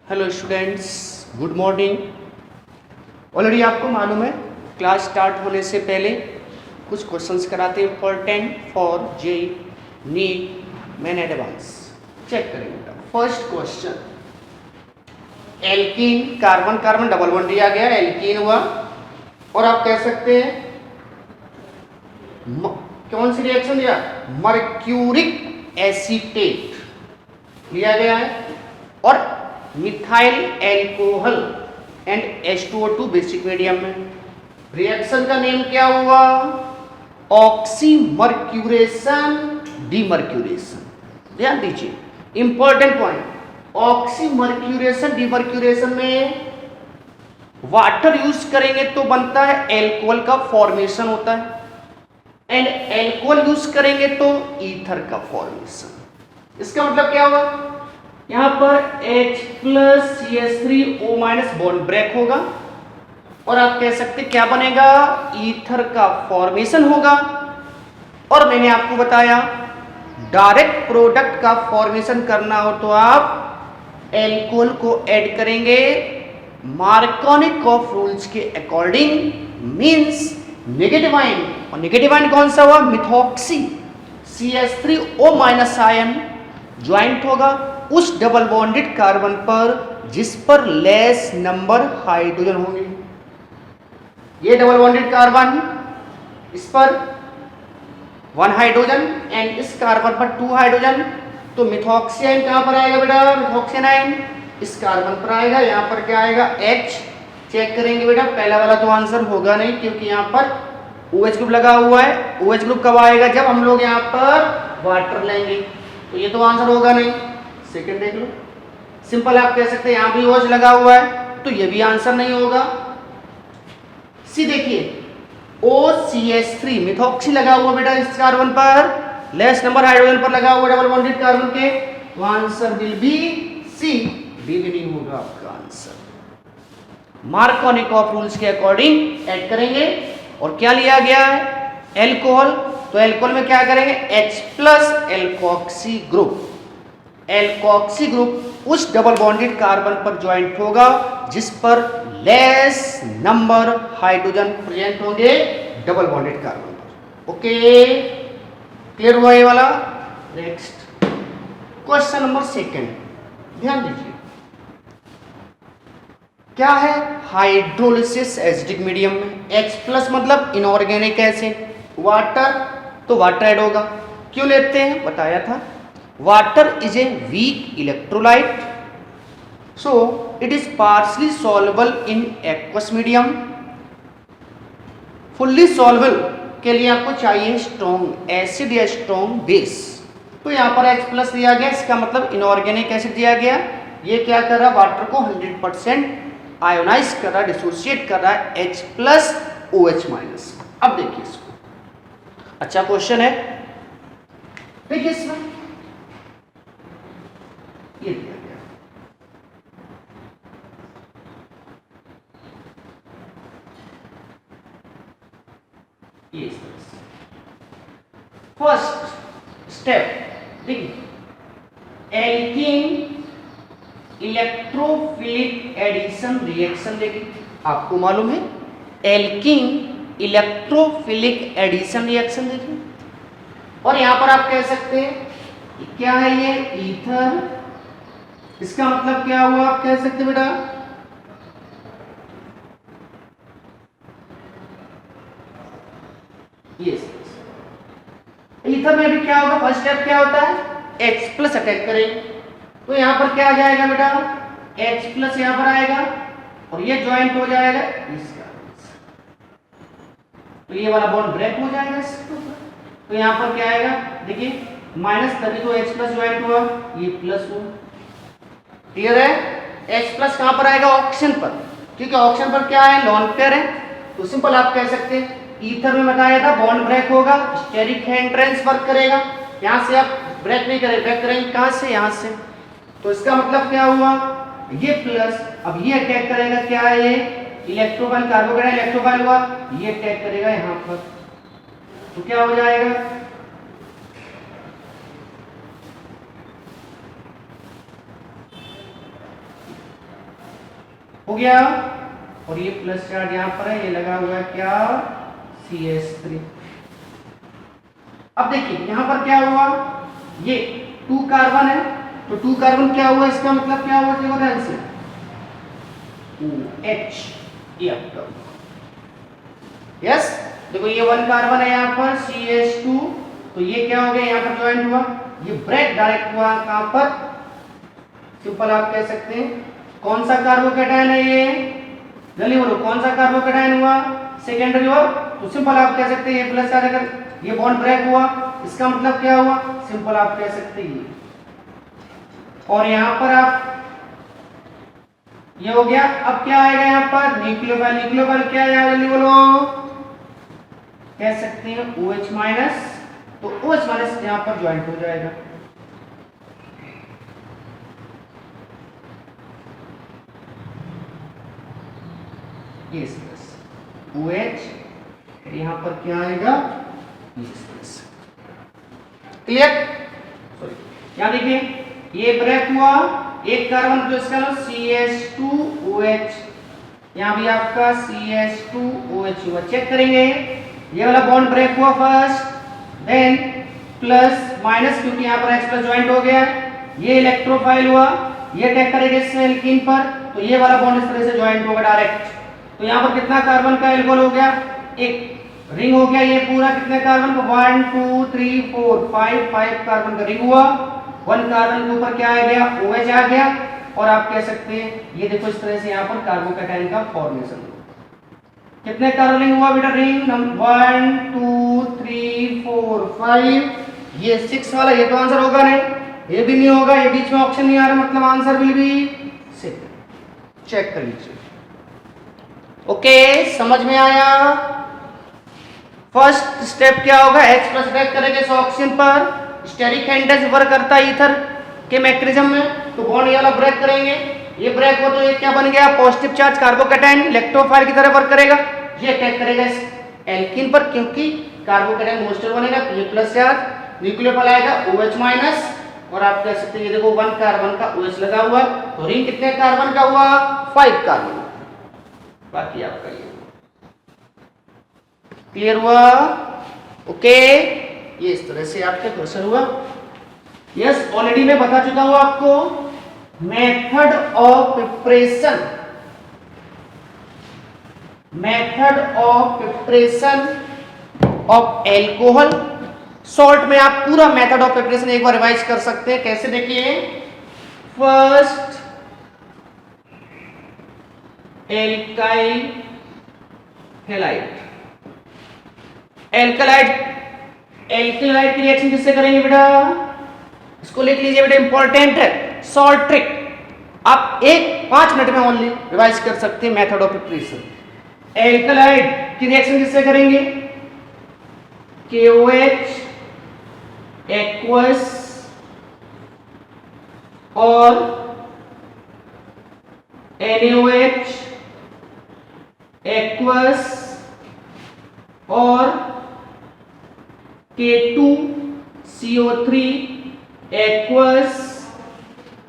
Hello students, good morning. Already आपको मालूम है क्लास स्टार्ट होने से पहले कुछ क्वेश्चंस कराते हैं important for JEE NEET main advanced. Check करेंगे। First question, alkene carbon carbon double bond दिया गया, एल्कीन हुआ और आप कह सकते हैं कौन सी रिएक्शन दिया, मर्क्यूरिक एसीटेट लिया गया है और methyl alcohol and H2O2 basic medium में। रिएक्शन का नेम क्या हुआ, ऑक्सीमर्क्यूरेशन डीमर्क्यूरेशन। ध्यान दीजिए, इंपॉर्टेंट पॉइंट, ऑक्सीमर्क्यूरेशन डीमर्क्यूरेशन में वाटर यूज करेंगे तो बनता है एल्कोहल का फॉर्मेशन होता है, एंड एल्कोहल यूज करेंगे तो ईथर का फॉर्मेशन। इसका मतलब क्या हुआ, यहां पर H+CH3O- बॉन्ड ब्रेक होगा और आप कह सकते क्या बनेगा, ईथर का फॉर्मेशन होगा। और मैंने आपको बताया डायरेक्ट प्रोडक्ट का फॉर्मेशन करना हो तो आप एल्कोहल को ऐड करेंगे मार्कोनिकॉफ रूल्स के अकॉर्डिंग, मींस नेगेटिव आयन, और नेगेटिव आयन कौन सा हुआ, मिथॉक्सी CH3O- आयन ज्वाइंट होगा उस डबल बॉन्डेड कार्बन पर जिस पर लेस नंबर हाइड्रोजन होंगे। ये डबल बॉन्डेड कार्बन, इस पर 1 हाइड्रोजन एंड इस कार्बन पर 2 हाइड्रोजन, तो मिथॉक्सी आयन कहां पर आएगा बेटा, मिथॉक्सियन आयन इस कार्बन पर आएगा। यहां पर क्या आएगा, H। चेक करेंगे बेटा, पहला वाला तो आंसर होगा नहीं क्योंकि यहां पर OH ग्रुप लगा हुआ है। OH ग्रुप कब आएगा, जब हम लोग यहां पर वाटर लेंगे, तो ये तो आंसर होगा नहीं। सेकंड देख लो, सिंपल आप कह सकते हैं यहां भी OH लगा हुआ है तो ये भी आंसर नहीं होगा। सी देखिए, OCH3 मिथॉक्सी लगा हुआ बेटा इस कार्बन पर, लेस नंबर हाइड्रोजन पर लगा हुआ डबल बॉन्डेड कार्बन के, तो answer will be C, D भी नहीं होगा आपका आंसर। मार्कोनिकॉफ रूल्स के अकॉर्डिंग ऐड करेंगे और क्या लिया गया है, एल्कोहल, तो एल्कोहल में क्या करेंगे, H+ alkoxy group. Alkoxy group उस डबल बॉन्डेड कार्बन पर ज्वाइंट होगा जिस पर लेस नंबर हाइड्रोजन प्रेजेंट होंगे डबल बॉन्डेड कार्बन पर। ओके, क्लियर हुआ ये वाला। नेक्स्ट क्वेश्चन नंबर सेकंड, ध्यान दीजिए, क्या है, हाइड्रोलिसिस एसिडिक मीडियम में H+ मतलब इनऑर्गेनिक एसिड, वाटर, तो वाटर ऐड होगा। क्यों लेते हैं, बताया था, water is a weak electrolyte, so it is partially soluble in aqueous medium। fully soluble के लिए आपको चाहिए स्ट्रॉन्ग एसिड या स्ट्रॉन्ग बेस, तो यहाँ पर H+ दिया गया, इसका मतलब इनऑर्गेनिक एसिड दिया गया। ये क्या कर रहा है, वाटर को 100% आयोनाइज कर रहा है, डिसोसिएट कर रहा है H+OH-। अब देखिए इसको, अच्छा क्वेश्चन है, देखिए इसमें ये दिया गया, ये इस तरह से। फर्स्ट स्टेप देखिए, एल्कीन इलेक्ट्रोफिलिक एडिशन रिएक्शन देखिए, आपको मालूम है एल्कीन इलेक्ट्रोफिलिक एडिशन रिएक्शन देखिए, और यहां पर आप कह सकते हैं क्या है ये, ईथर, इसका मतलब क्या हुआ, आप कह सकते बेटा, ये ईथर में भी क्या होगा, फर्स्ट स्टेप क्या होता है, H+ अटैक करेंगे, तो यहां पर क्या आ जाएगा बेटा, H+ यहां पर आएगा और ये ज्वाइंट हो जाएगा इसका, तो ये वाला बॉन्ड ब्रेक हो जाएगा इसके ऊपर, तो यहां पर क्या आएगा, देखिए माइनस, तभी तो H+ ज्वाइंट हुआ, ये प्लस हुआ। क्लियर है, H+ कहां पर आएगा, ऑक्सीजन पर, क्योंकि ऑक्सीजन पर क्या है, लॉन पेयर है, तो सिंपल आप कह सकते हैं ईथर में बताया था बॉन्ड ब्रेक होगा, स्टेरिक हैंड ट्रांसफर करेगा, यहां से आप ब्रेक नहीं करें, ब्रेक करेंगे कहां से, यहां से, तो इसका मतलब क्या हुआ, ये प्लस, अब ये अटैक करेगा, क्या है ये, इलेक्ट्रोफाइल कार्बोकेटाइन इलेक्ट्रोफाइल हुआ, ये अटैक करेगा यहां पर, तो क्या हो जाएगा, हो गया। और ये प्लस चार्ज यहां पर है, ये लगा हुआ है क्या, CH3। अब देखिए यहां पर क्या हुआ, ये 2 कार्बन है, तो 2 कार्बन क्या हुआ, इसका मतलब क्या हुआ, देखो ध्यान से, OH, ये आपका, यस, देखो ये 1 कार्बन है यहाँ पर CH2, तो ये क्या हो गया, यहाँ पर ज्वाइंट हुआ, ये ब्रेक डायरेक्ट हुआ कहां पर, सिंपल आप कह सकते हैं कौन सा कार्बोकैटायन है ये, जल्दी बोलो कौन सा कार्बोकैटायन हुआ, सेकेंडरी हुआ, तो सिंपल आप कह सकते हैं ये प्लस चार्ज, अगर ये बॉन्ड ब्रेक हुआ इसका मतलब क्या हुआ, सिंपल आप कह सकते हैं ये, और यहां पर आप ये हो गया। अब क्या आएगा यहाँ पर, न्यूक्लियोफाइल, न्यूक्लियोफाइल क्या है जल्दी बोलो, कह सकते हैं OH माइनस, तो OH माइनस यहां पर ज्वाइंट हो जाएगा, ये प्लस OH, यहां पर क्या आएगा, क्लियर, सॉरी यहां देखिए ये ब्रेक हुआ, एक कार्बन जो इसका नाम CH2OH, यहां भी आपका CH2OH हुआ, चेक करेंगे ये वाला बॉन्ड ब्रेक हुआ फर्स्ट, देन प्लस माइनस, क्योंकि यहां पर H प्लस ज्वाइंट हो गया, ये इलेक्ट्रोफाइल हुआ, ये अटैक करेगा इससे एल्कीन पर, तो ये वाला बॉन्ड इस तरह से ज्वाइंट होगा डायरेक्ट, तो यहां पर कितना कार्बन का एल्कोहल हो गया, एक रिंग हो गया, ये पूरा कितने कार्बन का, 1 2 3 4 5 कार्बन का रिंग हुआ, 1 कार्बन के ऊपर क्या आ गया, OH आ गया, और आप कह सकते हैं ये देखो इस तरह से यहाँ पर कार्बोकैटायन का फॉर्मेशन हुआ, कितने कार्बन रिंग हुआ बेटा, रिंग नंबर 1 2 3 4 5, ये 6 वाला, ये तो आंसर होगा नहीं, ये भी नहीं होगा, ये बीच में ऑप्शन नहीं आ रहा, मतलब आंसर विल बी 6, चेक कर लीजिए, ओके, समझ में आया। फर्स्ट स्टेप क्या होगा, H प्लस अटैक करेगा इस ऑक्सीजन पर, स्टेरिक एंटेज वर्क करता है ईथर के मैकेनिज्म में, तो बॉन्ड ये वाला ब्रेक करेंगे, ये ब्रेक हो तो ये क्या बन गया, पॉजिटिव चार्ज कार्बोकैटायन इलेक्ट्रोफाइल की तरह वर्क करेगा, ये अटैक करेगा इस एल्कीन पर, क्योंकि कार्बोकैटायन मोस्टर बनेगा, तो ये प्लस चार्ज, न्यूक्लियोफाइल आएगा OH माइनस, और आप कह सकते हैं ये देखो 1 कार्बन का OH लगा हुआ, तो रिंग कितने कार्बन का हुआ, 5 कार्बन, बाकी आपका ये क्लियर हुआ, ओके, ये इस तरह से आपके क्वेश्चन हुआ, यस, ऑलरेडी मैं बता चुका हूं आपको method of preparation, method of preparation of alcohol salt में, आप पूरा मेथड ऑफ प्रिपरेशन एक बार रिवाइज कर सकते हैं, कैसे देखिए, फर्स्ट एल्काइल हैलाइड, एल्कलाइड की रिएक्शन किससे करेंगे बेटा, इसको लिख लीजिए बेटा, इंपॉर्टेंट है, सॉल्ट ट्रिक, आप 5 मिनट में ओनली रिवाइज कर सकते हैं मेथड ऑफ प्रिपरेशन, एल्कलाइड की रिएक्शन किससे करेंगे, KOH एक्वस और NaOH एक्वस और K2CO3 एक्वस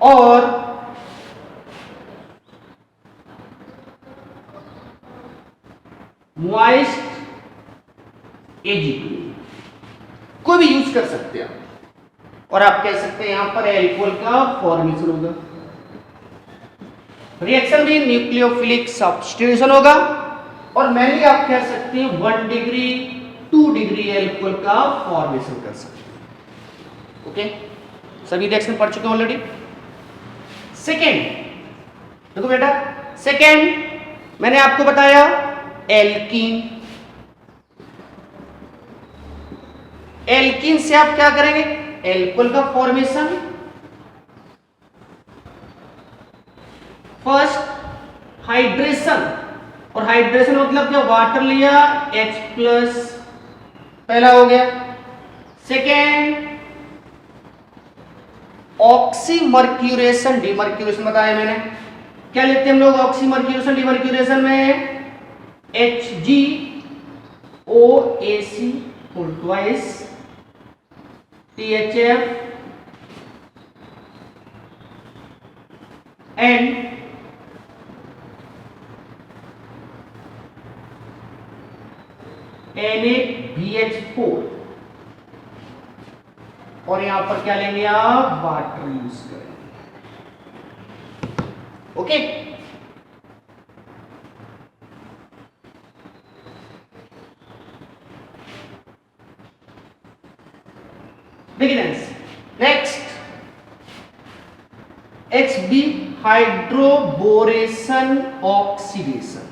और मॉइस्ट Ag2, कोई भी यूज कर सकते हैं आप, और आप कह सकते हैं यहां पर एल्कोहल का फॉर्मेशन होगा, रिएक्शन भी न्यूक्लियोफिलिक सब्स्टिट्यूशन होगा, और मेनली आप कह सकते हैं 1 डिग्री 2 डिग्री एल्कोहल का फॉर्मेशन कर सकते हैं, ओके, सभी रिएक्शन पढ़ चुके हैं ऑलरेडी। सेकेंड देखो बेटा, सेकेंड मैंने आपको बताया एल्कीन, एल्कीन से आप क्या करेंगे, एल्कोहल का फॉर्मेशन, फर्स्ट हाइड्रेशन, और हाइड्रेशन मतलब क्या, वाटर लिया H प्लस पहला हो गया, सेकेंड ऑक्सीमर्क्यूरेशन, डीमर्क्यूरेशन बताया मैंने, क्या लिखते हैं हम लोग ऑक्सीमर्क्यूरेशन डीमर्क्यूरेशन में, HgOAc full twice THF and NaBH4 और यहां पर क्या लेंगे आप, वाटर यूज करेंगे। Okay, beginners. Next HB hydroboration oxidation.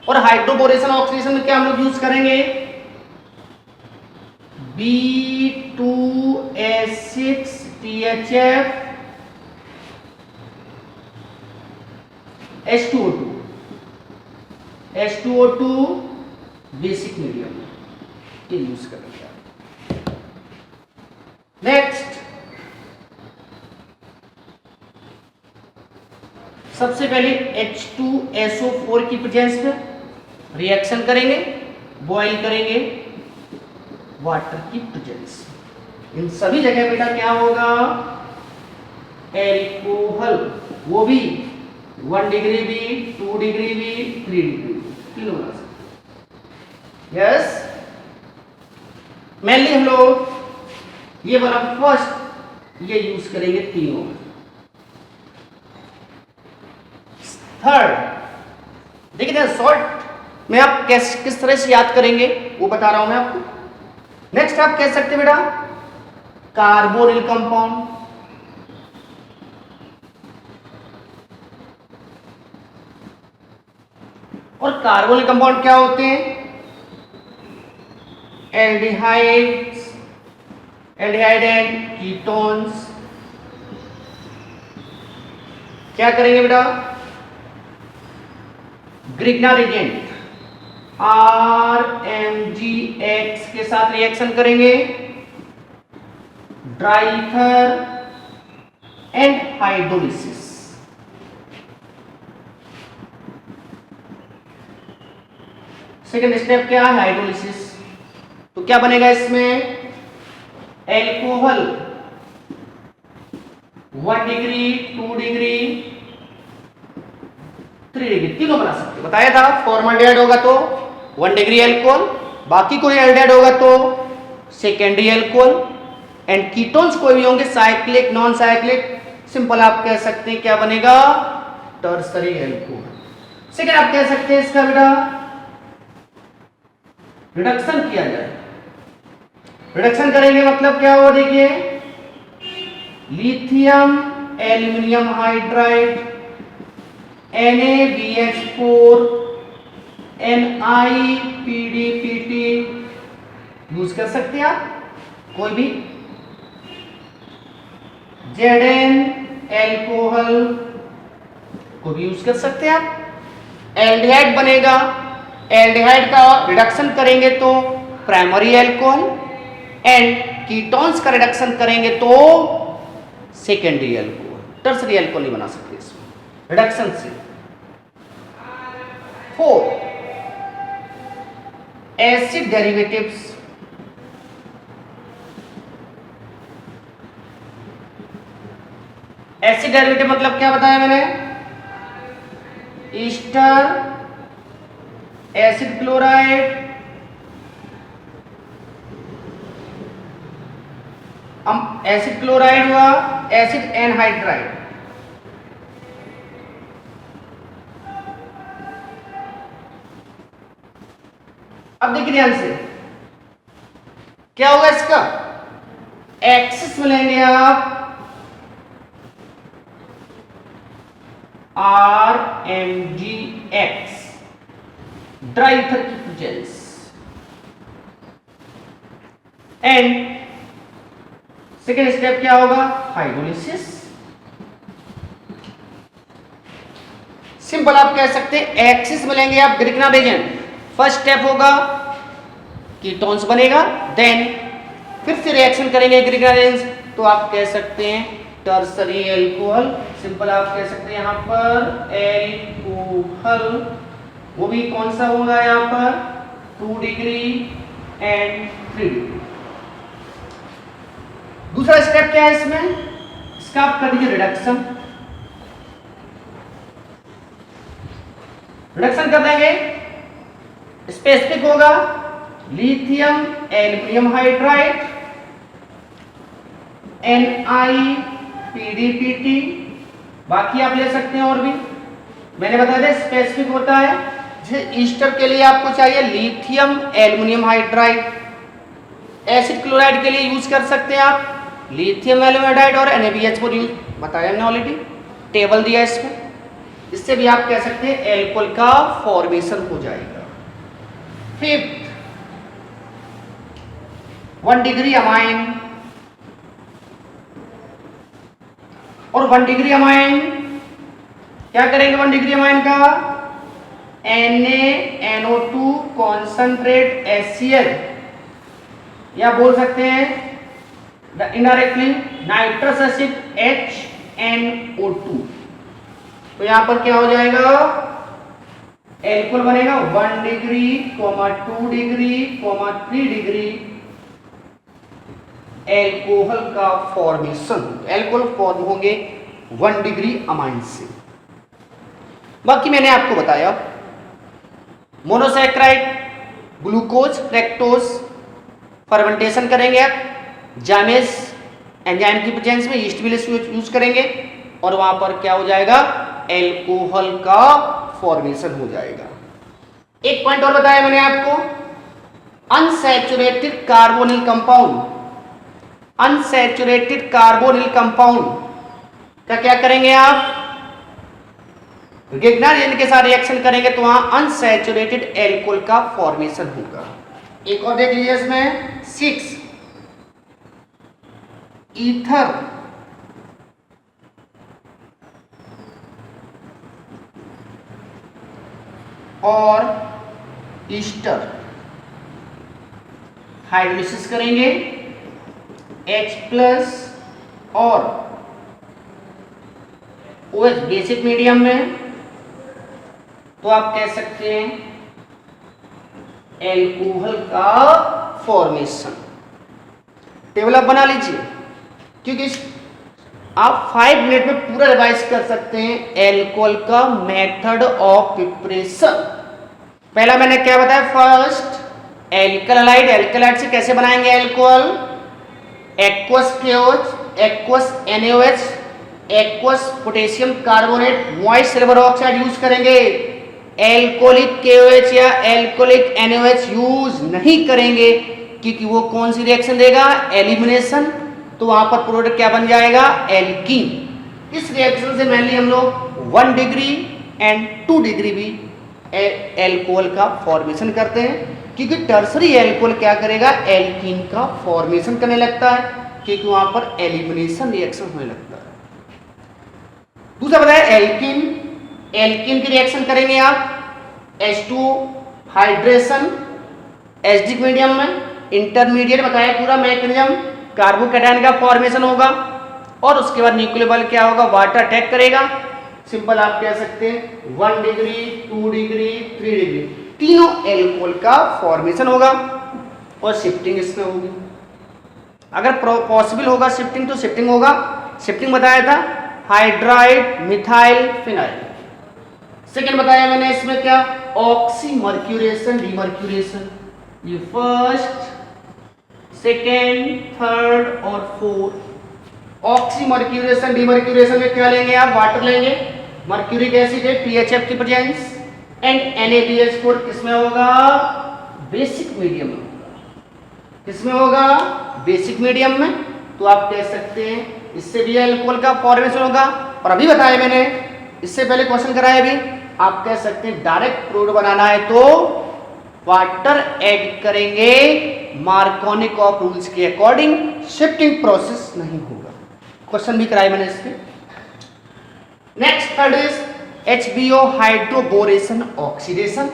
और हाइड्रोबोरेशन ऑक्सीडेशन में क्या हम लोग यूज करेंगे, B2H6THF H2O2 बेसिक मीडियम ये यूज करेंगे। नेक्स्ट, सबसे पहले H2SO4 की प्रेजेंस में रिएक्शन करेंगे, बॉयल करेंगे वाटर की प्रेजेंस। इन सभी जगह बेटा क्या होगा, एल्कोहल, वो भी 1 डिग्री भी, 2 डिग्री भी, 3 डिग्री भी, तीनों बना सकते। यस, मेनली हम लोग ये वाला फर्स्ट ये यूज करेंगे तीनों। थर्ड, देखिए ना, सॉल्ट में आप किस तरह से याद करेंगे वो बता रहा हूं मैं आपको। नेक्स्ट आप कह सकते हैं बेटा कार्बोनिल कंपाउंड, और कार्बोनिल कंपाउंड क्या होते हैं, एल्डिहाइड्स, एल्डिहाइड एंड कीटोन्स। क्या करेंगे बेटा, ग्रिग्ना रिएजेंट RMgX के साथ रिएक्शन करेंगे, ड्राइथर एंड हाइड्रोलिसिस। सेकेंड स्टेप क्या है, हाइड्रोलिसिस। तो क्या बनेगा इसमें, एल्कोहल 1 डिग्री, 2 डिग्री, 3 डिग्री, तीनों बना सकते। बताया था फॉर्मल्डिहाइड होगा तो 1 डिग्री एल्कोहल, बाकी कोई एल्डिहाइड होगा तो सेकेंडरी एल्कोहल, एंड कीटोन्स कोई भी होंगे साइक्लिक, नॉन साइक्लिक, सिंपल आप कह सकते हैं क्या बनेगा, टर्सरी एल्कोहल। सेकेंड आप कह सकते हैं इसका बेटा रिडक्शन किया जाए। रिडक्शन करेंगे मतलब क्या होगा, देखिए lithium aluminium hydride NaBH4 NiPDPT use कर सकते हैं आप, कोई भी Zn एल्कोहल को भी यूज कर सकते हैं आप। एल्डिहाइड बनेगा, एल्डिहाइड का रिडक्शन करेंगे तो प्राइमरी एल्कोहल, एंड कीटोन्स का रिडक्शन करेंगे तो सेकेंडरी एल्कोहल, टर्सरी एल्कोहल नहीं बना सकते इसमें रिडक्शन से। 4 एसिड डेरिवेटिव्स। एसिड डेरिवेटिव मतलब क्या बताया मैंने, Easter, acid chloride, acid chloride हुआ, एसिड एनहाइड्राइड। अब देखिए ध्यान से क्या होगा इसका, एक्सिस में लेंगे आप RMgX, ड्राइथर की प्रेजेंस, एंड सेकेंड स्टेप क्या होगा, हाइड्रोलिसिस। सिंपल आप कह सकते हैं एक्सिस में लेंगे आप ग्रिग्ना रिएजेंट, फर्स्ट स्टेप होगा कीटोन्स बनेगा, देन फिर से रिएक्शन करेंगे ग्रिग्ना रिएजेंट, तो आप कह सकते हैं टर्सरी एल्कोहल। सिंपल आप कह सकते हैं यहां पर एल्कोहल, वो भी कौन सा होगा यहां पर 2 डिग्री एंड 3 डिग्री। दूसरा स्टेप क्या है इसमें, इसका आप कर दीजिए रिडक्शन। रिडक्शन कर देंगे स्पेसिफिक होगा लिथियम एल्युमिनियम हाइड्राइड NiPDPT, बाकी आप ले सकते हैं और भी मैंने बताया था स्पेसिफिक होता है। जैसे ईस्टर के लिए आपको चाहिए lithium aluminium hydride, acid chloride के लिए यूज कर सकते हैं आप लिथियम एल्युमिनियम हाइड्राइड और NaBH4 यूज बताया हमने ऑलरेडी, टेबल दिया इसमें। इससे भी आप कह सकते हैं एल्कोहल का फॉर्मेशन हो जाएगा। फिफ्थ 1 डिग्री अमाइन, और 1 डिग्री अमाइन क्या करेंगे 1 डिग्री अमाइन का NaNO2 कॉन्सेंट्रेट HCl, या बोल सकते हैं इनडायरेक्टली नाइट्रस एसिड HNO2। तो यहां पर क्या हो जाएगा एल्कोहल बनेगा 1 डिग्री 2 डिग्री 3 डिग्री एल्कोहल का फॉर्मेशन, एल्कोहल फॉर्म होंगे 1 डिग्री अमाइन से। बाकी मैंने आपको बताया मोनोसैकेराइड, ग्लूकोज, फ्रैक्टोज फर्मेंटेशन करेंगे आप जामेज एंजाइम की प्रेजेंस में, यीस्ट विलिस यूज करेंगे और वहां पर क्या हो जाएगा एल्कोहल का फॉर्मेशन हो जाएगा। एक पॉइंट और बताया मैंने आपको unsaturated carbonyl compound, unsaturated carbonyl compound का क्या करेंगे आप गिग्नार के साथ रिएक्शन करेंगे तो वहां अनसैचुरेटेड एल्कोहल का फॉर्मेशन होगा। एक और देख लीजिए इसमें 6 ईथर और ईस्टर हाइड्रोलिसिस करेंगे H+ और OH बेसिक मीडियम में, तो आप कह सकते हैं एल्कोहल का फॉर्मेशन। टेबल आप बना लीजिए क्योंकि आप 5 मिनट में पूरा रिवाइज कर सकते हैं एल्कोहल का मेथड ऑफ प्रिपरेशन। पहला मैंने क्या बताया first alkyl halide, alkyl halide से कैसे बनाएंगे alcohol aqueous KOH, aqueous NaOH, aqueous potassium carbonate, moist silver oxide use करेंगे। एल्कोहलिक KOH या एल्कोहलिक NaOH यूज नहीं करेंगे क्योंकि वो कौन सी रिएक्शन देगा एलिमिनेशन, तो वहां पर प्रोडक्ट क्या बन जाएगा एल्कीन। इस रिएक्शन से मेनली हम लोग 1 डिग्री एंड 2 डिग्री भी एल्कोहल का फॉर्मेशन करते हैं क्योंकि टर्सरी एल्कोहल क्या करेगा एल्कीन का फॉर्मेशन करने लगता है क्योंकि वहां पर एलिमिनेशन रिएक्शन होने लगता है। दूसरा बताया एल्कीन, एल्कीन की रिएक्शन करेंगे आप H2 हाइड्रेशन एसिडिक मीडियम में, इंटरमीडिएट बताया पूरा मैकेनिज्म, कार्बोकैटायन का फॉर्मेशन होगा और उसके बाद न्यूक्लियोफाइल क्या होगा वाटर अटैक करेगा। सिंपल आप कह सकते हैं 1 डिग्री 2 डिग्री 3 डिग्री तीनों एल्कोहल का फॉर्मेशन होगा और शिफ्टिंग इसमें होगी। अगर पॉसिबल होगा शिफ्टिंग तो शिफ्टिंग होगा। शिफ्टिंग बताया था हाइड्राइड मिथाइल फिनाइल। सेकेंड बताया मैंने इसमें क्या ऑक्सीमर्क्यूरेशन डीमर्क्यूरेशन, ये फर्स्ट सेकेंड थर्ड और फोर्थ। ऑक्सीमर्क्यूरेशन डीमर्क्यूरेशन में क्या लेंगे आप वाटर लेंगे, मर्क्यूरिक एसिड है PHF की प्रेजेंस एंड NaBH4 किसमें होगा बेसिक मीडियम में होगा। किसमें होगा बेसिक मीडियम में, तो आप कह सकते हैं इससे भी एल्कोहल का फॉर्मेशन होगा। और अभी बताया मैंने इससे पहले क्वेश्चन कराया अभी, आप कह सकते हैं डायरेक्ट प्रोडक्ट बनाना है तो वाटर ऐड करेंगे मार्कोनिक ऑफ रूल्स के अकॉर्डिंग, शिफ्टिंग प्रोसेस नहीं होगा। क्वेश्चन भी कराया मैंने इसके। Next third is HBO hydroboration oxidation,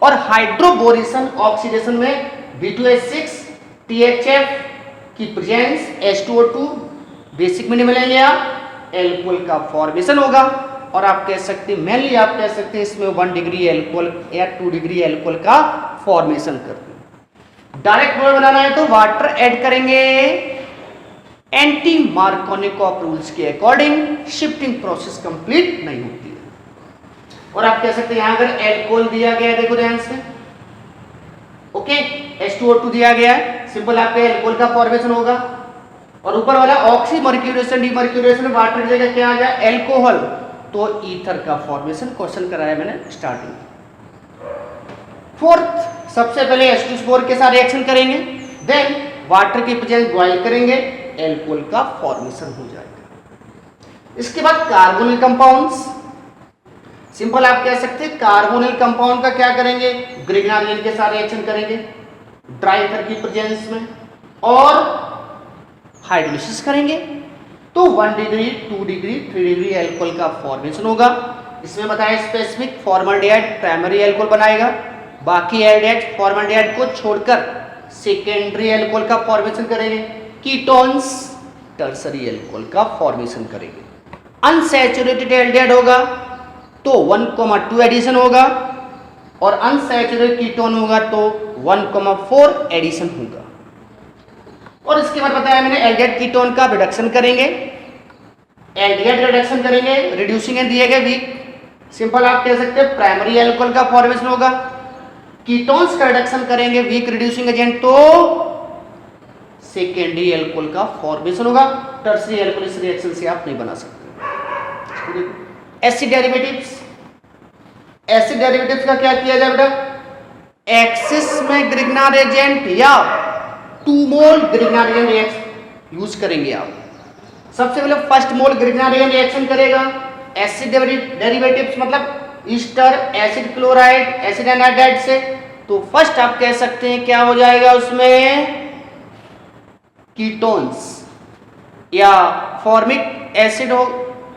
और हाइड्रोबोरेशन ऑक्सीडेशन में B2H6 THF की प्रेजेंस H2O2 बेसिक मीडियम में लेंगे आप, एल्कोहल का फॉर्मेशन होगा। और आप कह सकते हैं मेनली आप कह सकते हैं इसमें 1 डिग्री एल्कोहल या 2 डिग्री एल्कोहल का फॉर्मेशन करते हैं। डायरेक्ट प्रोडक्ट बनाना है तो वाटर ऐड करेंगे एंटी मार्कोनिक ऑफ रूल्स के अकॉर्डिंग, शिफ्टिंग प्रोसेस कंप्लीट नहीं होती है। और आप कह सकते हैं यहां अगर एल्कोहल दिया गया है देखो ध्यान से ओके, H2O2 दिया गया है, सिंपल आपके एल्कोहल का फॉर्मेशन होगा। और ऊपर वाला ऑक्सीमर्क्यूरेशन डीमर्क्यूरेशन वाटर की जगह क्या आ गया, एल्कोहल, तो ईथर का फॉर्मेशन क्वेश्चन कराया मैंने स्टार्टिंग। फोर्थ, सबसे पहले H2SO4 के साथ रिएक्शन करेंगे, देन वाटर की प्रेजेंस बॉयल करेंगे, एल्कोहल का फॉर्मेशन हो जाएगा। इसके बाद कार्बोनिल कंपाउंड्स, सिंपल आप कह सकते हैं कार्बोनिल कंपाउंड का क्या करेंगे, ग्रिग्नालिन के साथ रिएक्शन करेंगे ड्राई ईथर की प्रेजेंस में और हाइड्रोलिसिस करेंगे, तो 1 डिग्री 2 डिग्री 3 डिग्री एल्कोहल का फॉर्मेशन होगा। इसमें बताया स्पेसिफिक फॉर्मल्डिहाइड प्राइमरी एल्कोहल बनाएगा, बाकी एल्डिहाइड फॉर्मल्डिहाइड को छोड़कर सेकेंडरी एल्कोहल का फॉर्मेशन करेंगे, कीटोन्स टर्सरी एल्कोहल का फॉर्मेशन करेंगे। अनसैचुरेटेड एल्डिहाइड होगा तो 1,2 एडिशन होगा और अनसैचुरेटेड कीटोन होगा तो 1,4 एडिशन होगा। और इसके बाद बताया मैंने एल्डिहाइड कीटोन का रिडक्शन करेंगे, एल्डिहाइड रिडक्शन करेंगे, रिड्यूसिंग एंड दिए गए वीक, सिंपल आप कह सकते हैं प्राइमरी एल्कोहल का फॉर्मेशन होगा। कीटोन्स का रिडक्शन करेंगे वीक रिड्यूसिंग एजेंट तो सेकेंडरी एल्कोहल का फॉर्मेशन होगा। टर्सरी एल्कोहल इस रिएक्शन से आप नहीं बना सकते। एसिड डेरिवेटिव्स, एसिड डेरिवेटिव्स का क्या किया जाए बेटा, एक्सिस में ग्रिग्नार एजेंट या 2 मोल ग्रिग्नार एजेंट यूज करेंगे आप। सबसे पहले फर्स्ट मोल ग्रिग्नार एजेंट रिएक्शन करेगा, एसिड डेरिवेटिव्स मतलब Easter, acid chloride, acid anhydride से, तो फर्स्ट आप कह सकते हैं क्या हो जाएगा उसमें, कीटोन्स या फॉर्मिक एसिड हो,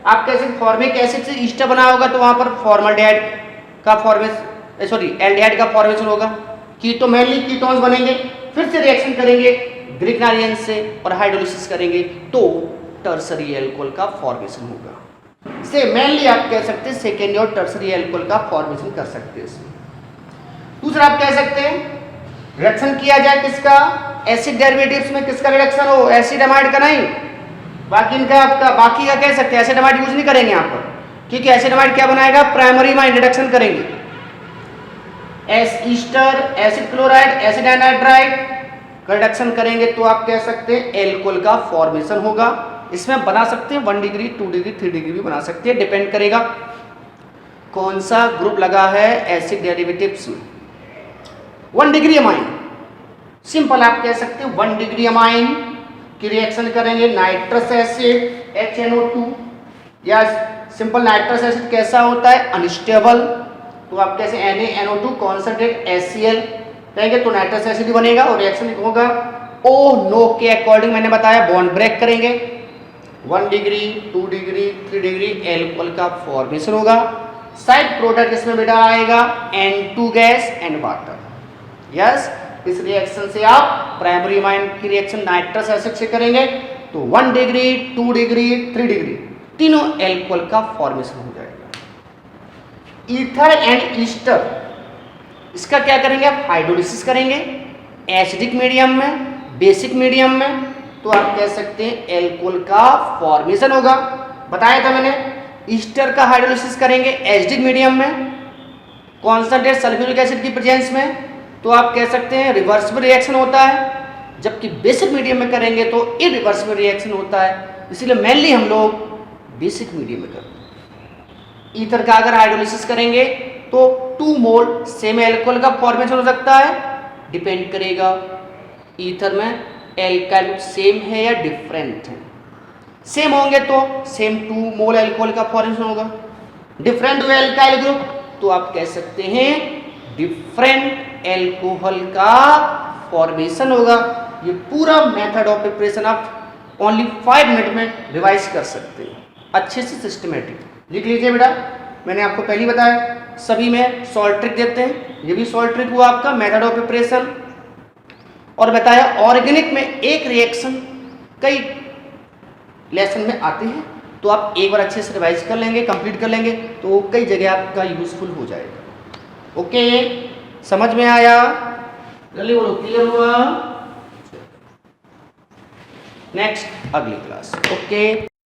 आप कह सकते फॉर्मिक एसिड से ईस्टर बना होगा तो वहां पर फॉर्मल्डिहाइड का फॉर्मेशन, सॉरी एल्डिहाइड का फॉर्मेशन होगा। कीटो मेनली कीटोन्स बनेंगे, फिर से रिएक्शन करेंगे ग्रिग्नारियन से और हाइड्रोलिसिस करेंगे तो टर्सरी एल्कोहल का फॉर्मेशन होगा। से मेनली आप कह सकते हैं सेकेंडरी और टर्सरी एल्कोहल का फॉर्मेशन कर सकते हैं इसमें। दूसरा आप कह सकते हैं रिडक्शन किया जाए किसका, एसिड डेरिवेटिव्स में किसका रिडक्शन हो, एसिड एमाइड का नहीं, बाकी इनका आपका बाकी का कह सकते हैं एसिड एमाइड यूज नहीं करेंगे यहाँ पर, क्योंकि एसिड एमाइड क्या बनाएगा, प्राइमरी में रिडक्शन करेंगे, Easter, acid chloride, acid anhydride का रिडक्शन करेंगे तो आप कह सकते हैं एल्कोहल का फॉर्मेशन होगा। इसमें बना सकते हैं 1 डिग्री 2 डिग्री 3 डिग्री भी बना सकते हैं, डिपेंड करेगा कौन सा ग्रुप लगा है एसिड डेरिवेटिव्स में। 1 डिग्री अमाइन, सिंपल आप कह सकते हैं 1 डिग्री अमाइन की रिएक्शन करेंगे नाइट्रस एसिड HNO2, या सिंपल नाइट्रस एसिड कैसा होता है, अनस्टेबल, तो आप कैसे NaNO2 कॉन्संट्रेट HCl कहेंगे तो नाइट्रस एसिड बनेगा और रिएक्शन होगा O नो के अकॉर्डिंग मैंने बताया बॉन्ड ब्रेक करेंगे, 1 डिग्री 2 डिग्री 3 डिग्री एल्कोहल का फॉर्मेशन होगा। साइड प्रोडक्ट इसमें बेटा आएगा N2 gas and water. Yes, इस रिएक्शन से आप प्राइमरी अमाइन की रिएक्शन नाइट्रस एसिड से करेंगे तो 1 डिग्री 2 डिग्री 3 डिग्री तीनों एल्कोहल का फॉर्मेशन हो जाएगा। ईथर एंड ईस्टर, इसका क्या करेंगे आप, हाइड्रोलिसिस करेंगे एसिडिक मीडियम में, बेसिक मीडियम में, तो आप कह सकते हैं एल्कोहल का फॉर्मेशन होगा। बताया था मैंने, ईस्टर का हाइड्रोलिसिस करेंगे एसिडिक मीडियम में कॉन्संट्रेट सल्फ्यूरिक एसिड की प्रेजेंस में, तो आप कह सकते हैं रिवर्सिबल रिएक्शन होता है, जबकि बेसिक मीडियम में करेंगे तो इरिवर्सिबल रिएक्शन होता है, इसलिए मेनली हम लोग बेसिक मीडियम में करते हैं। ईथर का अगर हाइड्रोलिसिस करेंगे तो 2 मोल सेम एल्कोहल का फॉर्मेशन हो सकता है, डिपेंड करेगा ईथर में एल्काइल सेम है या डिफरेंट है। सेम होंगे तो सेम 2 मोल एल्कोहल का फॉर्मेशन होगा, डिफरेंट हुए एल्काइल ग्रुप तो आप कह सकते हैं डिफरेंट एल्कोहल का फॉर्मेशन होगा। ये पूरा मेथड ऑफ प्रिपरेशन आप ओनली 5 मिनट में रिवाइज कर सकते हैं अच्छे से, सिस्टमेटिक लिख लीजिए बेटा। मैंने आपको पहले ही बताया सभी में सॉल्ट ट्रिक देते हैं, ये भी सॉल्ट ट्रिक हुआ आपका मेथड ऑफ प्रिपरेशन, और बताया ऑर्गेनिक में एक रिएक्शन कई लेसन में आते हैं, तो आप एक बार अच्छे से रिवाइज कर लेंगे, कंप्लीट कर लेंगे तो कई जगह आपका यूजफुल हो जाएगा। ओके, समझ में आया, जल्दी बोलो क्लियर हुआ। नेक्स्ट अगली क्लास। ओके।